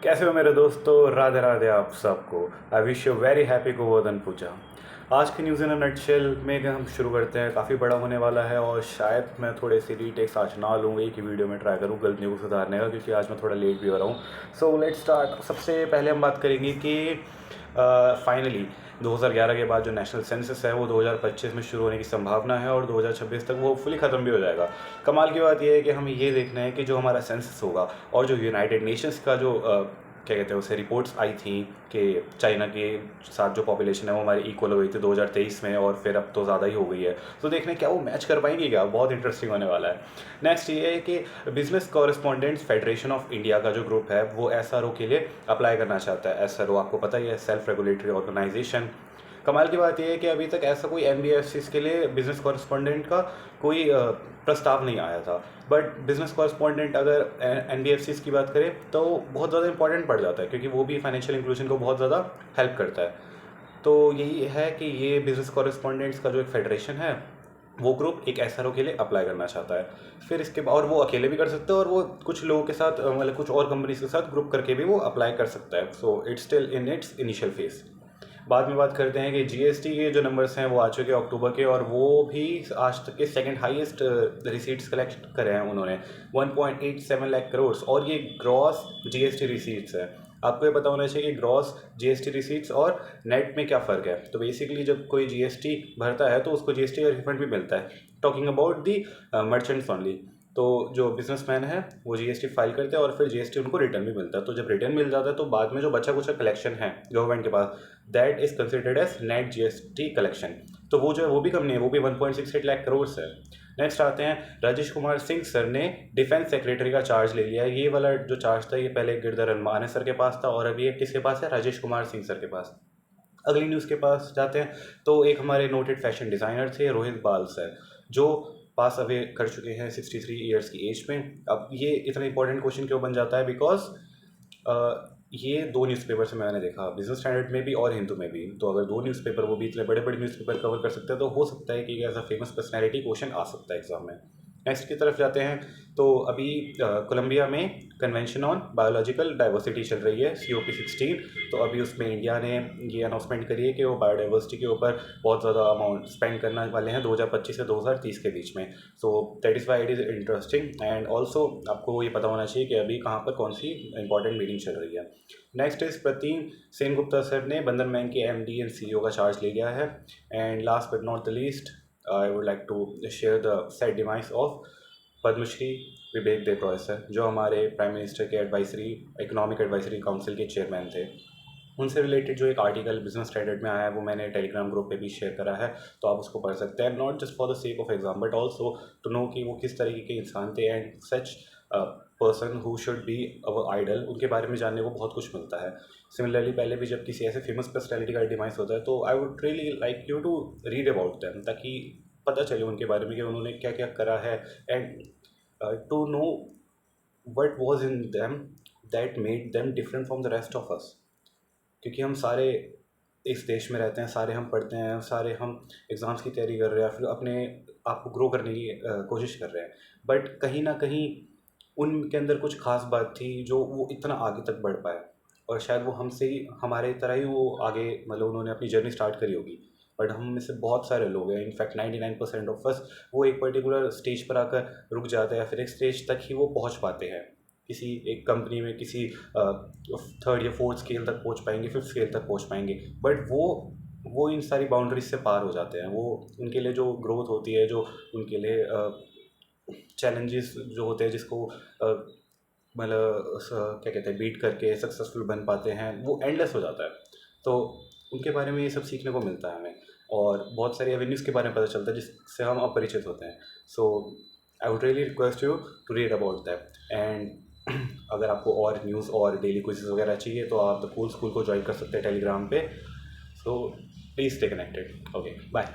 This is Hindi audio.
कैसे हो मेरे दोस्तों। राधे राधे आप सबको। I wish you very happy Govardhan Puja. आज की न्यूज़ इन अ नटशेल में हम शुरू करते हैं। काफ़ी बड़ा होने वाला है और शायद मैं थोड़े से रीटेक्स आज ना लूँ, एक ही वीडियो में ट्राई करूँ गलतियों को सुधारने का, क्योंकि आज मैं थोड़ा लेट भी हो रहा हूँ। So let's start. सबसे पहले हम बात करेंगे कि फाइनली 2011 के बाद जो नेशनल सेंसस है वो 2025 में शुरू होने की संभावना है और 2026 तक वो फुली ख़त्म भी हो जाएगा। कमाल की बात यह है कि हमें ये देखना है कि जो हमारा सेंसस होगा और जो यूनाइटेड नेशंस का जो क्या कहते हैं उसे रिपोर्ट्स आई थी कि चाइना के साथ जो पॉपुलेशन है वो हमारी इक्वल हो गई थी 2023 में, और फिर अब तो ज़्यादा ही हो गई है। तो देखने क्या वो मैच कर पाएंगे क्या, बहुत इंटरेस्टिंग होने वाला है। नेक्स्ट ये है कि business correspondents federation of India का जो ग्रुप है वो एसआरओ के लिए अप्लाई करना चाहता है। एसआरओ आपको पता ही है, सेल्फ रेगुलेटरी ऑर्गेनाइजेशन। कमाल की बात यह है कि अभी तक ऐसा कोई एनबीएफसीज के लिए बिजनेस कॉरेस्पॉन्डेंट का कोई प्रस्ताव नहीं आया था। बट बिजनेस कॉरेस्पॉन्डेंट अगर एनबीएफसीज की बात करें तो बहुत ज़्यादा इंपॉर्टेंट पड़ जाता है, क्योंकि वो भी फाइनेंशियल इंक्लूजन को बहुत ज़्यादा हेल्प करता है। तो यही है कि ये बिजनेस कॉरेस्पॉन्डेंट्स का जो एक फेडरेशन है वो ग्रुप एक एसआरओ के लिए अप्लाई करना चाहता है। फिर इसके बाद, और वो अकेले भी कर सकते हैं और वो कुछ लोगों के साथ मतलब कुछ और कंपनीज के साथ ग्रुप करके भी वो अप्लाई कर सकता है। So it's still in its initial phase. बाद में बात करते हैं कि जीएसटी के जो नंबर्स हैं वो आ चुके हैं अक्टूबर के, और वो भी आज तक के सेकंड हाईएस्ट रिसीट्स कलेक्ट करे हैं उन्होंने, 1.87 लाख करोड़। और ये ग्रॉस जीएसटी रिसीट्स है। आपको ये पता होना चाहिए कि ग्रॉस जीएसटी रिसीट्स और नेट में क्या फ़र्क है। तो बेसिकली जब कोई जीएसटी भरता है तो उसको जीएसटी का रिफंड भी मिलता है। Talking about the merchants only. तो जो बिजनेसमैन है वो जीएसटी फाइल करते हैं और फिर जीएसटी उनको रिटर्न भी मिलता है। तो जब रिटर्न मिल जाता है तो बाद में जो बचा कुचा कलेक्शन है गवर्नमेंट के पास, that is considered as net GST collection. तो वो जो है वो भी कम नहीं है, वो भी 1.68 लाख करोड़ है। नेक्स्ट आते हैं, राजेश कुमार सिंह सर ने डिफेंस सेक्रेटरी का चार्ज ले लिया है। ये वाला जो चार्ज था ये पहले गिरधर अनमाने सर के पास था और अभी ये किसके पास है, राजेश कुमार सिंह सर के पास। अगली न्यूज़ के पास जाते हैं तो एक हमारे नोटेड फैशन डिज़ाइनर थे रोहित बाल सर, जो पास अवे कर चुके हैं 63 ईयर्स की एज में। अब ये इतना इंपॉर्टेंट क्वेश्चन क्यों बन जाता है, बिकॉज ये दो न्यूज़पेपर से मैंने देखा, बिजनेस स्टैंडर्ड में भी और हिंदू में भी। तो अगर दो न्यूज़पेपर, वो भी इतने बड़े बड़े न्यूज़पेपर कवर कर सकते हैं, तो हो सकता है कि as a famous personality question आ सकता है एग्जाम में। नेक्स्ट की तरफ जाते हैं तो अभी कोलंबिया में कन्वेंशन ऑन बायोलॉजिकल डाइवर्सिटी चल रही है, COP16। तो अभी उसमें इंडिया ने ये अनाउंसमेंट करी है कि वो बायोडाइवर्सिटी के ऊपर बहुत ज़्यादा अमाउंट स्पेंड करने वाले हैं 2025 से 2030 के बीच में। So that is why it is interesting. And also आपको ये पता होना चाहिए कि अभी कहाँ पर कौन सी इंपॉर्टेंट मीटिंग चल रही है। Next is Pratim Sengupta sir ने बंधन बैंक के MD एंड CEO का चार्ज ले लिया है। And last but not the least, I would like to share the sad demise of Padmashri Bibek Debroy sir, जो हमारे प्राइम मिनिस्टर के एडवाइजरी इकोनॉमिक एडवाइजरी काउंसिल के चेयरमैन थे। उनसे रिलेटेड जो एक आर्टिकल बिजनेस स्टैंडर्ड में आया है वो मैंने टेलीग्राम ग्रुप पे भी शेयर करा है, तो आप उसको पढ़ सकते हैं। Not just for the sake of exam but also to know कि वो किस तरीके के इंसान थे, and such person who should be our idol, उनके बारे में जानने को बहुत कुछ मिलता है। सिमिलरली पहले भी जब किसी ऐसे फेमस पर्सनैलिटी का डिमाइस होता है तो I would really like you to read about them, ताकि पता चले उनके बारे में कि उन्होंने क्या क्या करा है, and to know what was in them that made them different from the rest of us। क्योंकि हम सारे इस देश में रहते हैं, सारे हम पढ़ते हैं, सारे हम एग्ज़ाम्स की तैयारी कर रहे हैं, फिर अपने आप को ग्रो करने की कोशिश कर रहे हैं। बट कहीं ना कहीं उनके अंदर कुछ खास बात थी जो वो इतना आगे तक बढ़ पाए, और शायद वो हमसे ही, हमारे तरह ही वो आगे, मतलब उन्होंने अपनी जर्नी स्टार्ट करी होगी। बट हम में से बहुत सारे लोग हैं, इनफैक्ट 99% ऑफ अस, वो एक पर्टिकुलर स्टेज पर आकर रुक जाते हैं या फिर एक स्टेज तक ही वो पहुंच पाते हैं। किसी एक कंपनी में किसी थर्ड या फोर्थ स्केल तक पहुंच पाएंगे, फिफ्थ स्केल तक पहुंच पाएंगे। बट वो इन सारी बाउंड्रीज से पार हो जाते हैं। वो उनके लिए जो ग्रोथ होती है, जो उनके लिए चैलेंजेस जो होते हैं, जिसको मतलब क्या कहते हैं, बीट करके सक्सेसफुल बन पाते हैं, वो एंडलेस हो जाता है। तो उनके बारे में ये सब सीखने को मिलता है हमें, और बहुत सारी एवेन्यूज़ के बारे में पता चलता है जिससे हम अपरिचित होते हैं। So I would really request you to read about that. And अगर आपको और न्यूज़ और डेली क्विज़ेस वगैरह चाहिए तो आप द कूल स्कूल को ज्वाइन कर सकते हैं टेलीग्राम पे। So please stay connected. Okay, bye.